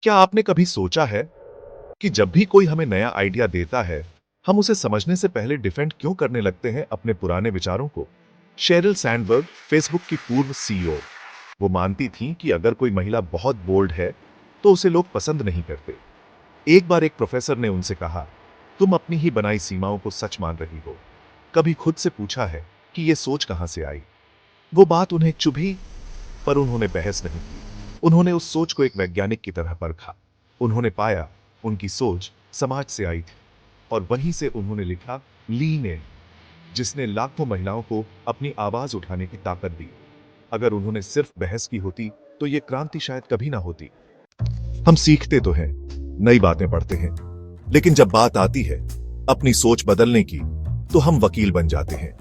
क्या आपने कभी सोचा है कि जब भी कोई हमें नया आइडिया देता है, हम उसे समझने से पहले डिफेंड क्यों करने लगते हैं अपने पुराने विचारों को? शेरिल सैंडबर्ग, फेसबुक की पूर्व सीईओ, वो मानती थीं कि अगर कोई महिला बहुत बोल्ड है, तो उसे लोग पसंद नहीं करते। एक बार एक प्रोफेसर ने उनसे कहा, तुम अपनी ही बनाई सीमाओं को सच मान रही हो। कभी खुद से पूछा है कि ये सोच कहां से आई? वो बात उन्हें चुभी, पर उन्होंने बहस नहीं की। उन्होंने उस सोच को एक वैज्ञानिक की तरह परखा। उन्होंने पाया उनकी सोच समाज से आई थी, और वहीं से उन्होंने लिखा लीन इन, जिसने लाखों महिलाओं को अपनी आवाज उठाने की ताकत दी। अगर उन्होंने सिर्फ बहस की होती, तो ये क्रांति शायद कभी ना होती। हम सीखते तो हैं, नई बातें पढ़ते हैं, लेकिन जब बात आती है अपनी सोच बदलने की, तो हम वकील बन जाते हैं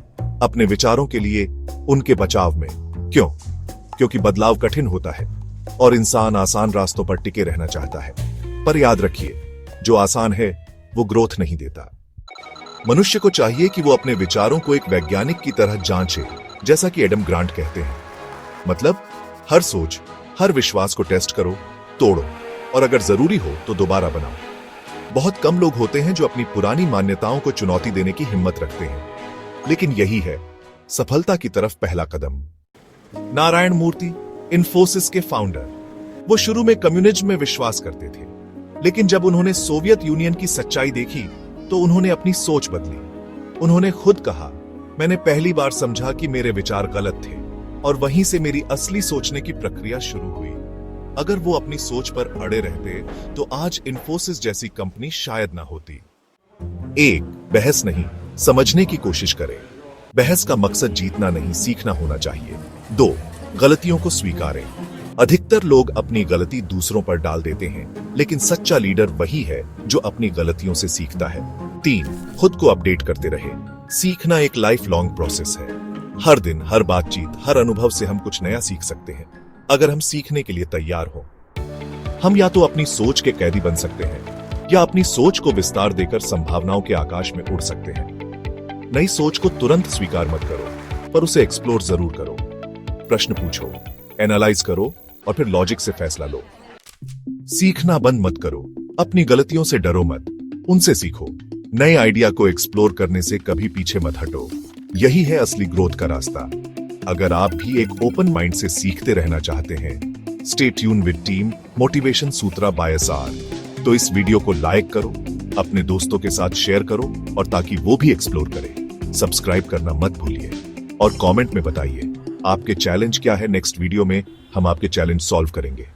अपने विचारों के लिए, उनके बचाव में। क्यों? क्योंकि बदलाव कठिन होता है और इंसान आसान रास्तों पर टिके रहना चाहता है। पर याद रखिए, जो आसान है वो ग्रोथ नहीं देता। मनुष्य को चाहिए कि वो अपने विचारों को एक वैज्ञानिक की तरह जांचे, जैसा कि एडम ग्रांट कहते हैं। मतलब हर सोच, हर विश्वास को टेस्ट करो, तोड़ो, और अगर जरूरी हो तो दोबारा बनाओ। बहुत कम लोग होते हैं जो अपनी पुरानी मान्यताओं को चुनौती देने की हिम्मत रखते हैं, लेकिन यही है सफलता की तरफ पहला कदम। नारायण मूर्ति, इन्फोसिस के फाउंडर, वो शुरू में कम्युनिज्म में विश्वास करते थे, लेकिन जब उन्होंने सोवियत यूनियन की सच्चाई देखी तो उन्होंने अपनी सोच बदली। उन्होंने खुद कहा, मैंने पहली बार समझा कि मेरे विचार गलत थे, और वहीं से मेरी असली सोचने की प्रक्रिया शुरू हुई। अगर वो अपनी सोच पर अड़े रहते तो आज इन्फोसिस जैसी कंपनी शायद ना होती। एक, बहस नहीं, समझने की कोशिश करें। बहस का मकसद जीतना नहीं, सीखना होना चाहिए। दो, गलतियों को स्वीकारें। अधिकतर लोग अपनी गलती दूसरों पर डाल देते हैं, लेकिन सच्चा लीडर वही है जो अपनी गलतियों से सीखता है। तीन, खुद को अपडेट करते रहे। सीखना एक लाइफ लॉन्ग प्रोसेस है। हर दिन, हर बातचीत, हर अनुभव से हम कुछ नया सीख सकते हैं, अगर हम सीखने के लिए तैयार हो। हम या तो अपनी सोच के कैदी बन सकते हैं, या अपनी सोच को विस्तार देकर संभावनाओं के आकाश में उड़ सकते हैं। नई सोच को तुरंत स्वीकार मत करो, पर उसे एक्सप्लोर जरूर करो। प्रश्न पूछो, एनालाइज करो, और फिर लॉजिक से फैसला लो। सीखना बंद मत करो, अपनी गलतियों से डरो मत, उनसे सीखो। नए आइडिया को एक्सप्लोर करने से कभी पीछे मत हटो। यही है असली ग्रोथ का रास्ता। अगर आप भी एक ओपन माइंड से सीखते रहना चाहते हैं, stay tune with team motivation Sutra by SR, तो इस वीडियो को लाइक करो, अपने दोस्तों के साथ शेयर करो, और ताकि वो भी एक्सप्लोर करें। सब्सक्राइब करना मत भूलिए, और कमेंट में बताइए आपके चैलेंज क्या है। नेक्स्ट वीडियो में हम आपके चैलेंज सॉल्व करेंगे।